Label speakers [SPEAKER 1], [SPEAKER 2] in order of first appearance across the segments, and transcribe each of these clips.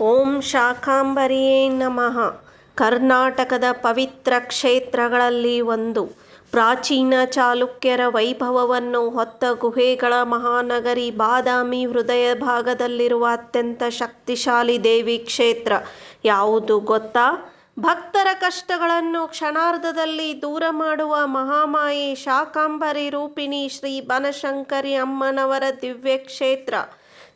[SPEAKER 1] ಓಂ ಶಾಕಾಂಬರಿಯೇ ನಮಃ. ಕರ್ನಾಟಕದ ಪವಿತ್ರ ಕ್ಷೇತ್ರಗಳಲ್ಲಿ ಒಂದು. ಪ್ರಾಚೀನ ಚಾಲುಕ್ಯರ ವೈಭವವನ್ನು ಹೊತ್ತ ಗುಹೆಗಳ ಮಹಾನಗರಿ ಬಾದಾಮಿ ಹೃದಯ ಭಾಗದಲ್ಲಿರುವ ಅತ್ಯಂತ ಶಕ್ತಿಶಾಲಿ ದೇವಿ ಕ್ಷೇತ್ರ ಯಾವುದು ಗೊತ್ತಾ? ಭಕ್ತರ ಕಷ್ಟಗಳನ್ನು ಕ್ಷಣಾರ್ಧದಲ್ಲಿ ದೂರ ಮಾಡುವ ಮಹಾಮಾಯೆ ಶಾಕಾಂಬರಿ ರೂಪಿಣಿ ಶ್ರೀ ಬನಶಂಕರಿ ಅಮ್ಮನವರ ದಿವ್ಯ ಕ್ಷೇತ್ರ.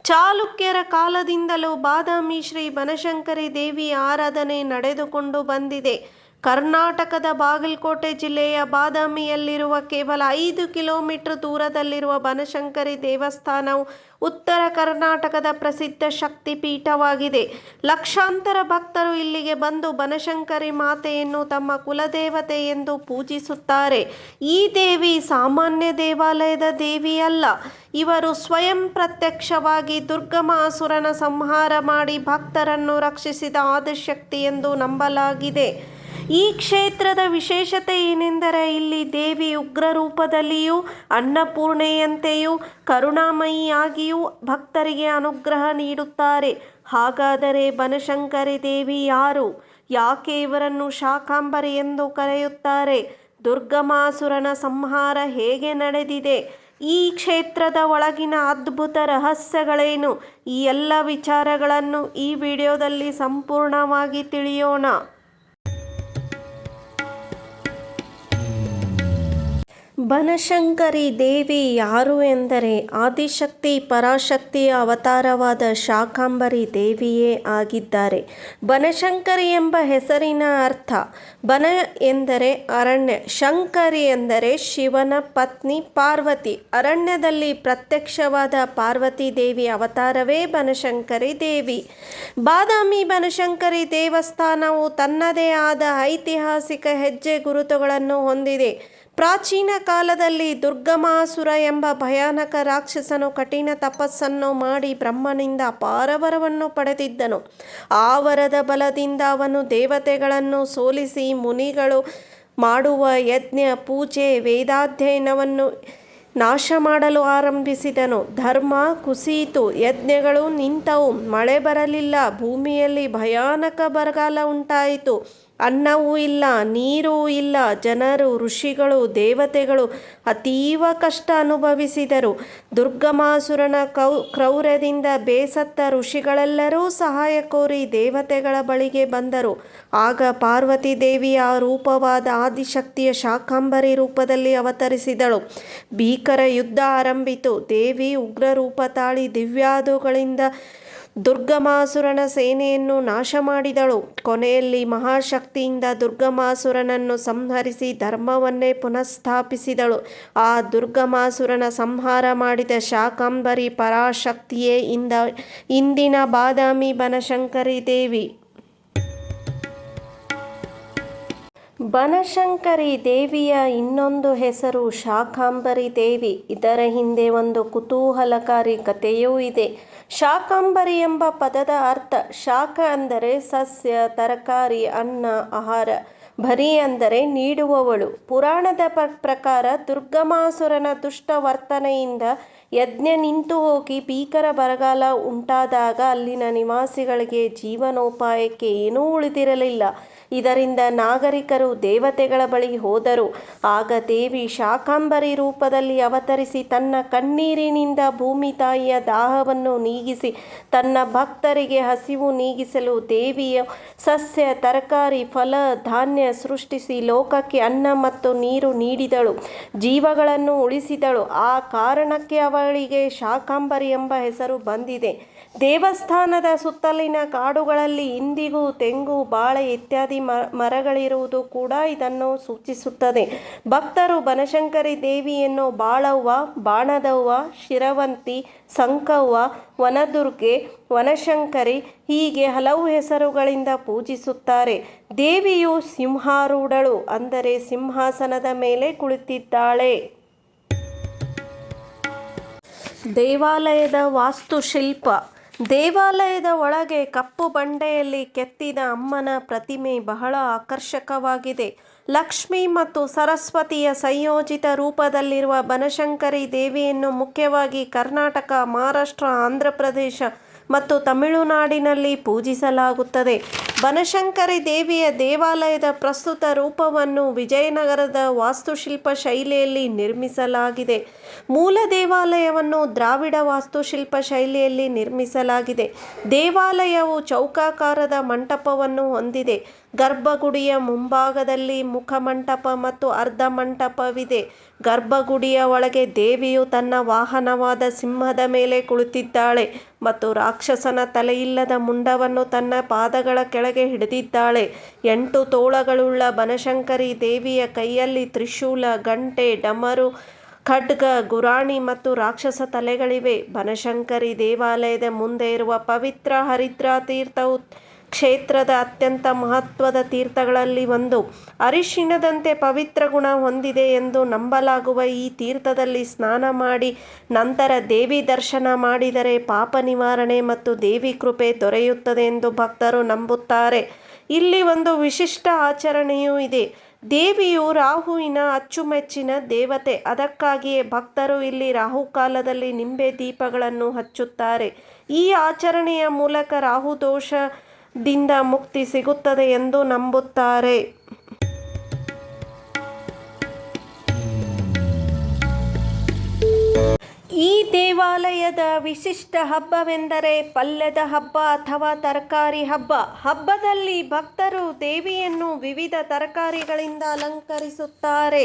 [SPEAKER 1] ಚಾಲುಕ್ಯರ ಕಾಲದಿಂದಲೂ ಬಾದಾಮಿ ಶ್ರೀ ಬನಶಂಕರಿ ದೇವಿ ಆರಾಧನೆ ನಡೆದುಕೊಂಡು ಬಂದಿದೆ. ಕರ್ನಾಟಕದ ಬಾಗಲಕೋಟೆ ಜಿಲ್ಲೆಯ ಬಾದಾಮಿಯಲ್ಲಿರುವ ಕೇವಲ 5 ಕಿಲೋಮೀಟರ್ ದೂರದಲ್ಲಿರುವ ಬನಶಂಕರಿ ದೇವಸ್ಥಾನವು ಉತ್ತರ ಕರ್ನಾಟಕದ ಪ್ರಸಿದ್ಧ ಶಕ್ತಿಪೀಠವಾಗಿದೆ. ಲಕ್ಷಾಂತರ ಭಕ್ತರು ಇಲ್ಲಿಗೆ ಬಂದು ಬನಶಂಕರಿ ಮಾತೆಯನ್ನು ತಮ್ಮ ಕುಲದೇವತೆ ಎಂದು ಪೂಜಿಸುತ್ತಾರೆ. ಈ ದೇವಿ ಸಾಮಾನ್ಯ ದೇವಾಲಯದ ದೇವಿಯಲ್ಲ. ಇವರು ಸ್ವಯಂ ಪ್ರತ್ಯಕ್ಷವಾಗಿ ದುರ್ಗಮಾಸುರನ ಸಂಹಾರ ಮಾಡಿ ಭಕ್ತರನ್ನು ರಕ್ಷಿಸಿದ ಆದಿಶಕ್ತಿ ಎಂದು ನಂಬಲಾಗಿದೆ. ಈ ಕ್ಷೇತ್ರದ ವಿಶೇಷತೆ ಏನೆಂದರೆ ಇಲ್ಲಿ ದೇವಿ ಉಗ್ರ ರೂಪದಲ್ಲಿಯೂ ಅನ್ನಪೂರ್ಣೆಯಂತೆಯೂ ಕರುಣಾಮಯಿಯಾಗಿಯೂ ಭಕ್ತರಿಗೆ ಅನುಗ್ರಹ ನೀಡುತ್ತಾರೆ. ಹಾಗಾದರೆ ಬನಶಂಕರಿ ದೇವಿ ಯಾರು? ಯಾಕೆ ಇವರನ್ನು ಶಾಕಾಂಬರಿ ಎಂದು ಕರೆಯುತ್ತಾರೆ? ದುರ್ಗಮಾಸುರನ ಸಂಹಾರ ಹೇಗೆ ನಡೆದಿದೆ? ಈ ಕ್ಷೇತ್ರದ ಒಳಗಿನ ಅದ್ಭುತ ರಹಸ್ಯಗಳೇನು? ಈ ಎಲ್ಲ ವಿಚಾರಗಳನ್ನು ಈ ವಿಡಿಯೋದಲ್ಲಿ ಸಂಪೂರ್ಣವಾಗಿ ತಿಳಿಯೋಣ. ಬನಶಂಕರಿ ದೇವಿ ಯಾರು ಎಂದರೆ ಆದಿಶಕ್ತಿ ಪರಾಶಕ್ತಿಯ ಅವತಾರವಾದ ಶಾಕಾಂಬರಿ ದೇವಿಯೇ ಆಗಿದ್ದಾರೆ. ಬನಶಂಕರಿ ಎಂಬ ಹೆಸರಿನ ಅರ್ಥ ಬನ ಎಂದರೆ ಅರಣ್ಯ, ಶಂಕರಿ ಎಂದರೆ ಶಿವನ ಪತ್ನಿ ಪಾರ್ವತಿ. ಅರಣ್ಯದಲ್ಲಿ ಪ್ರತ್ಯಕ್ಷವಾದ ಪಾರ್ವತಿ ದೇವಿ ಅವತಾರವೇ ಬನಶಂಕರಿ ದೇವಿ. ಬಾದಾಮಿ ಬನಶಂಕರಿ ದೇವಸ್ಥಾನವು ತನ್ನದೇ ಆದ ಐತಿಹಾಸಿಕ ಹೆಜ್ಜೆ ಗುರುತುಗಳನ್ನು ಹೊಂದಿದೆ. ಪ್ರಾಚೀನ ಕಾಲದಲ್ಲಿ ದುರ್ಗಮಾಸುರ ಎಂಬ ಭಯಾನಕ ರಾಕ್ಷಸನು ಕಠಿಣ ತಪಸ್ಸನ್ನು ಮಾಡಿ ಬ್ರಹ್ಮನಿಂದ ಅಪಾರ ವರವನ್ನು ಪಡೆದಿದ್ದನು. ಆ ವರದ ಬಲದಿಂದ ಅವನು ದೇವತೆಗಳನ್ನು ಸೋಲಿಸಿ ಮುನಿಗಳು ಮಾಡುವ ಯಜ್ಞ, ಪೂಜೆ, ವೇದಾಧ್ಯಯನವನ್ನು ನಾಶ ಮಾಡಲು ಆರಂಭಿಸಿದನು. ಧರ್ಮ ಕುಸಿಯಿತು, ಯಜ್ಞಗಳು ನಿಂತವು, ಮಳೆ ಬರಲಿಲ್ಲ, ಭೂಮಿಯಲ್ಲಿ ಭಯಾನಕ ಬರಗಾಲ ಉಂಟಾಯಿತು. ಅನ್ನವೂ ಇಲ್ಲ, ನೀರೂ ಇಲ್ಲ. ಜನರು, ಋಷಿಗಳು, ದೇವತೆಗಳು ಅತೀವ ಕಷ್ಟ ಅನುಭವಿಸಿದರು. ದುರ್ಗಮಾಸುರನ ಕ್ರೌರ್ಯದಿಂದ ಬೇಸತ್ತ ಋಷಿಗಳೆಲ್ಲರೂ ಸಹಾಯ ಕೋರಿ ದೇವತೆಗಳ ಬಳಿಗೆ ಬಂದರು. ಆಗ ಪಾರ್ವತಿ ದೇವಿಯ ರೂಪವಾದ ಆದಿಶಕ್ತಿಯ ಶಾಕಾಂಬರಿ ರೂಪದಲ್ಲಿ ಅವತರಿಸಿದಳು. ಭೀಕರ ಯುದ್ಧ ಆರಂಭಿತು. ದೇವಿ ಉಗ್ರ ರೂಪ ತಾಳಿ ದಿವ್ಯಾಯುಧಗಳಿಂದ ದುರ್ಗಮಾಸುರನ ಸೇನೆಯನ್ನು ನಾಶ ಮಾಡಿದಳು. ಕೊನೆಯಲ್ಲಿ ಮಹಾಶಕ್ತಿಯಿಂದ ದುರ್ಗಮಾಸುರನನ್ನು ಸಂಹರಿಸಿ ಧರ್ಮವನ್ನೇ ಪುನಃಸ್ಥಾಪಿಸಿದಳು. ಆ ದುರ್ಗಮಾಸುರನ ಸಂಹಾರ ಮಾಡಿದ ಶಾಕಾಂಬರಿ ಪರಾಶಕ್ತಿಯೇ ಇಂದಿನ ಬಾದಾಮಿ ಬನಶಂಕರಿ ದೇವಿ. ಬನಶಂಕರಿ ದೇವಿಯ ಇನ್ನೊಂದು ಹೆಸರು ಶಾಕಾಂಬರಿ ದೇವಿ. ಇದರ ಹಿಂದೆ ಒಂದು ಕುತೂಹಲಕಾರಿ ಕಥೆಯೂ ಇದೆ. ಶಾಕಾಂಬರಿ ಎಂಬ ಪದದ ಅರ್ಥ ಶಾಕ ಅಂದರೆ ಸಸ್ಯ, ತರಕಾರಿ, ಅನ್ನ, ಆಹಾರ. ಬರಿ ಅಂದರೆ ನೀಡುವವಳು. ಪುರಾಣದ ಪ್ರಕಾರ ದುರ್ಗಮಾಸುರನ ದುಷ್ಟ ವರ್ತನೆಯಿಂದ ಯಜ್ಞ ನಿಂತು ಹೋಗಿ ಭೀಕರ ಬರಗಾಲ ಉಂಟಾದಾಗ ಅಲ್ಲಿನ ನಿವಾಸಿಗಳಿಗೆ ಜೀವನೋಪಾಯಕ್ಕೆ ಏನೂ ಉಳಿದಿರಲಿಲ್ಲ. ಇದರಿಂದ ನಾಗರಿಕರು ದೇವತೆಗಳ ಬಳಿ ಹೋದರು. ಆಗ ದೇವಿ ಶಾಕಾಂಬರಿ ರೂಪದಲ್ಲಿ ಅವತರಿಸಿ ತನ್ನ ಕಣ್ಣೀರಿನಿಂದ ಭೂಮಿ ತಾಯಿಯ ದಾಹವನ್ನು ನೀಗಿಸಿ ತನ್ನ ಭಕ್ತರಿಗೆ ಹಸಿವು ನೀಗಿಸಲು ದೇವಿಯ ಸಸ್ಯ, ತರಕಾರಿ, ಫಲ, ಧಾನ್ಯ ಸೃಷ್ಟಿಸಿ ಲೋಕಕ್ಕೆ ಅನ್ನ ಮತ್ತು ನೀರು ನೀಡಿದಳು. ಜೀವಗಳನ್ನು ಉಳಿಸಿದಳು. ಆ ಕಾರಣಕ್ಕೆ ಅವಳಿಗೆ ಶಾಕಾಂಬರಿ ಎಂಬ ಹೆಸರು ಬಂದಿದೆ. ದೇವಸ್ಥಾನದ ಸುತ್ತಲಿನ ಕಾಡುಗಳಲ್ಲಿ ಇಂದಿಗೂ ತೆಂಗು, ಬಾಳೆ ಇತ್ಯಾದಿ ಮರಗಳಿರುವುದು ಕೂಡ ಇದನ್ನು ಸೂಚಿಸುತ್ತದೆ. ಭಕ್ತರು ಬನಶಂಕರಿ ದೇವಿಯನ್ನು ಬಾಳವ್ವ, ಬಾಣದವ್ವ, ಶಿರವಂತಿ, ಸಂಕವ್ವ, ವನದುರ್ಗೆ, ವನಶಂಕರಿ ಹೀಗೆ ಹಲವು ಹೆಸರುಗಳಿಂದ ಪೂಜಿಸುತ್ತಾರೆ. ದೇವಿಯು ಸಿಂಹಾರೂಢಳು ಅಂದರೆ ಸಿಂಹಾಸನದ ಮೇಲೆ ಕುಳಿತಿದ್ದಾಳೆ. ದೇವಾಲಯದ ವಾಸ್ತುಶಿಲ್ಪ. ದೇವಾಲಯದ ಒಳಗೆ ಕಪ್ಪು ಬಂಡೆಯಲ್ಲಿ ಕೆತ್ತಿದ ಅಮ್ಮನ ಪ್ರತಿಮೆ ಬಹಳ ಆಕರ್ಷಕವಾಗಿದೆ. ಲಕ್ಷ್ಮಿ ಮತ್ತು ಸರಸ್ವತಿಯ ಸಂಯೋಜಿತ ರೂಪದಲ್ಲಿರುವ ಬನಶಂಕರಿ ದೇವಿಯನ್ನು ಮುಖ್ಯವಾಗಿ ಕರ್ನಾಟಕ, ಮಹಾರಾಷ್ಟ್ರ, ಆಂಧ್ರ ಪ್ರದೇಶ ಮತ್ತು ತಮಿಳುನಾಡಿನಲ್ಲಿ ಪೂಜಿಸಲಾಗುತ್ತದೆ. ಬನಶಂಕರಿ ದೇವಿಯ ದೇವಾಲಯದ ಪ್ರಸ್ತುತ ರೂಪವನ್ನು ವಿಜಯನಗರದ ವಾಸ್ತುಶಿಲ್ಪ ಶೈಲಿಯಲ್ಲಿ ನಿರ್ಮಿಸಲಾಗಿದೆ. ಮೂಲ ದೇವಾಲಯವನ್ನು ದ್ರಾವಿಡ ವಾಸ್ತುಶಿಲ್ಪ ಶೈಲಿಯಲ್ಲಿ ನಿರ್ಮಿಸಲಾಗಿದೆ. ದೇವಾಲಯವು ಚೌಕಾಕಾರದ ಮಂಟಪವನ್ನು ಹೊಂದಿದೆ. ಗರ್ಭಗುಡಿಯ ಮುಂಭಾಗದಲ್ಲಿ ಮುಖಮಂಟಪ ಮತ್ತು ಅರ್ಧ ಮಂಟಪವಿದೆ. ಗರ್ಭಗುಡಿಯ ಒಳಗೆ ದೇವಿಯು ತನ್ನ ವಾಹನವಾದ ಸಿಂಹದ ಮೇಲೆ ಕುಳಿತಿದ್ದಾಳೆ ಮತ್ತು ರಾಕ್ಷಸನ ತಲೆಯಿಲ್ಲದ ಮುಂಡವನ್ನು ತನ್ನ ಪಾದಗಳ ಕೆಳಗೆ ಹಿಡಿದಿದ್ದಾಳೆ. 8 ತೋಳಗಳುಳ್ಳ ಬನಶಂಕರಿ ದೇವಿಯ ಕೈಯಲ್ಲಿ ತ್ರಿಶೂಲ, ಗಂಟೆ, ಡಮರು, ಖಡ್ಗ, ಗುರಾಣಿ ಮತ್ತು ರಾಕ್ಷಸ ತಲೆಗಳಿವೆ. ಬನಶಂಕರಿ ದೇವಾಲಯದ ಮುಂದೆ ಇರುವ ಪವಿತ್ರ ಹರಿದ್ರಾ ತೀರ್ಥವು ಕ್ಷೇತ್ರದ ಅತ್ಯಂತ ಮಹತ್ವದ ತೀರ್ಥಗಳಲ್ಲಿ ಒಂದು. ಅರಿಶಿಣದಂತೆ ಪವಿತ್ರ ಗುಣ ಹೊಂದಿದೆ ಎಂದು ನಂಬಲಾಗುವ ಈ ತೀರ್ಥದಲ್ಲಿ ಸ್ನಾನ ಮಾಡಿ ನಂತರ ದೇವಿ ದರ್ಶನ ಮಾಡಿದರೆ ಪಾಪ ನಿವಾರಣೆ ಮತ್ತು ದೇವಿ ಕೃಪೆ ದೊರೆಯುತ್ತದೆ ಎಂದು ಭಕ್ತರು ನಂಬುತ್ತಾರೆ. ಇಲ್ಲಿ ಒಂದು ವಿಶಿಷ್ಟ ಆಚರಣೆಯೂ ಇದೆ. ದೇವಿಯು ರಾಹುವಿನ ಅಚ್ಚುಮೆಚ್ಚಿನ ದೇವತೆ. ಅದಕ್ಕಾಗಿಯೇ ಭಕ್ತರು ಇಲ್ಲಿ ರಾಹುಕಾಲದಲ್ಲಿ ನಿಂಬೆ ದೀಪಗಳನ್ನು ಹಚ್ಚುತ್ತಾರೆ. ಈ ಆಚರಣೆಯ ಮೂಲಕ ರಾಹುದೋಷದಿಂದ ಮುಕ್ತಿ ಸಿಗುತ್ತದೆ ಎಂದು ನಂಬುತ್ತಾರೆ. ಈ ದೇವಾಲಯದ ವಿಶಿಷ್ಟ ಹಬ್ಬವೆಂದರೆ ಪಲ್ಯದ ಹಬ್ಬ ಅಥವಾ ತರಕಾರಿ ಹಬ್ಬ. ಹಬ್ಬದಲ್ಲಿ ಭಕ್ತರು ದೇವಿಯನ್ನು ವಿವಿಧ ತರಕಾರಿಗಳಿಂದ ಅಲಂಕರಿಸುತ್ತಾರೆ.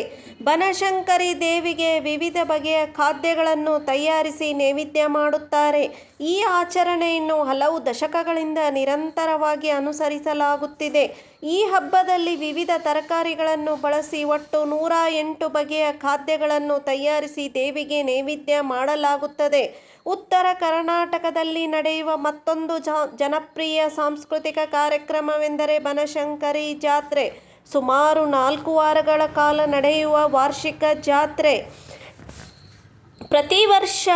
[SPEAKER 1] ಬನಶಂಕರಿ ದೇವಿಗೆ ವಿವಿಧ ಬಗೆಯ ಖಾದ್ಯಗಳನ್ನು ತಯಾರಿಸಿ ನೈವೇದ್ಯ ಮಾಡುತ್ತಾರೆ. ಈ ಆಚರಣೆಯನ್ನು ಹಲವು ದಶಕಗಳಿಂದ ನಿರಂತರವಾಗಿ ಅನುಸರಿಸಲಾಗುತ್ತಿದೆ. ಈ ಹಬ್ಬದಲ್ಲಿ ವಿವಿಧ ತರಕಾರಿಗಳನ್ನು ಬಳಸಿ ಒಟ್ಟು 108 ಬಗೆಯ ಖಾದ್ಯಗಳನ್ನು ತಯಾರಿಸಿ ದೇವಿಗೆ ನೈವೇದ್ಯ ಮಾಡಲಾಗುತ್ತದೆ. ಉತ್ತರ ಕರ್ನಾಟಕದಲ್ಲಿ ನಡೆಯುವ ಮತ್ತೊಂದು ಜನಪ್ರಿಯ ಸಾಂಸ್ಕೃತಿಕ ಕಾರ್ಯಕ್ರಮವೆಂದರೆ ಬನಶಂಕರಿ ಜಾತ್ರೆ. ಸುಮಾರು 4 ವಾರಗಳ ಕಾಲ ನಡೆಯುವ ವಾರ್ಷಿಕ ಜಾತ್ರೆ. ಪ್ರತಿ ವರ್ಷ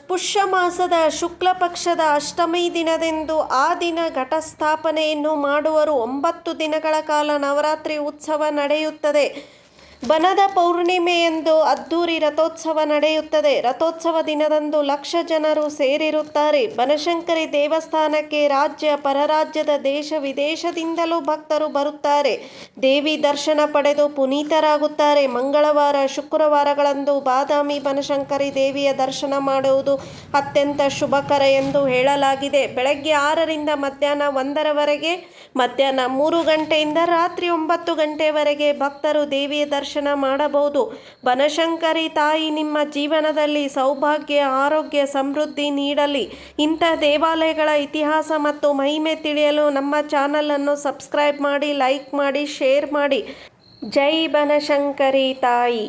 [SPEAKER 1] ಪುಷ್ಯ ಮಾಸದ ಶುಕ್ಲ ಪಕ್ಷದ ಅಷ್ಟಮಿ ದಿನದಂದು ಆ ದಿನ ಘಟಸ್ಥಾಪನೆಯನ್ನು ಮಾಡುವರು. 9 ದಿನಗಳ ಕಾಲ ನವರಾತ್ರಿ ಉತ್ಸವ ನಡೆಯುತ್ತದೆ. ಬನದ ಪೌರ್ಣಿಮೆಯಂದು ಅದ್ದೂರಿ ರಥೋತ್ಸವ ನಡೆಯುತ್ತದೆ. ರಥೋತ್ಸವ ದಿನದಂದು ಲಕ್ಷ ಜನರು ಸೇರಿರುತ್ತಾರೆ. ಬನಶಂಕರಿ ದೇವಸ್ಥಾನಕ್ಕೆ ರಾಜ್ಯ, ಪರರಾಜ್ಯದ, ದೇಶ ವಿದೇಶದಿಂದಲೂ ಭಕ್ತರು ಬರುತ್ತಾರೆ. ದೇವಿ ದರ್ಶನ ಪಡೆದು ಪುನೀತರಾಗುತ್ತಾರೆ. ಮಂಗಳವಾರ, ಶುಕ್ರವಾರಗಳಂದು ಬಾದಾಮಿ ಬನಶಂಕರಿ ದೇವಿಯ ದರ್ಶನ ಮಾಡುವುದು ಅತ್ಯಂತ ಶುಭಕರ ಎಂದು ಹೇಳಲಾಗಿದೆ. ಬೆಳಗ್ಗೆ 6ರಿಂದ ಮಧ್ಯಾಹ್ನ 1ರವರೆಗೆ, ಮಧ್ಯಾಹ್ನ 3 ಗಂಟೆಯಿಂದ ರಾತ್ರಿ 9 ಗಂಟೆವರೆಗೆ ಭಕ್ತರು ದೇವಿಯ ದರ್ಶನ ಮಾಡಬಹುದು. ಬನಶಂಕರಿ ತಾಯಿ ನಿಮ್ಮ ಜೀವನದಲ್ಲಿ ಸೌಭಾಗ್ಯ, ಆರೋಗ್ಯ, ಸಮೃದ್ಧಿ ನೀಡಲಿ. ಇಂಥ ದೇವಾಲಯಗಳ ಇತಿಹಾಸ ಮತ್ತು ಮಹಿಮೆ ತಿಳಿಯಲು ನಮ್ಮ ಚಾನಲ್ ಅನ್ನು ಸಬ್ಸ್ಕ್ರೈಬ್ ಮಾಡಿ, ಲೈಕ್ ಮಾಡಿ, ಶೇರ್ ಮಾಡಿ. ಜೈ ಬನಶಂಕರಿ ತಾಯಿ.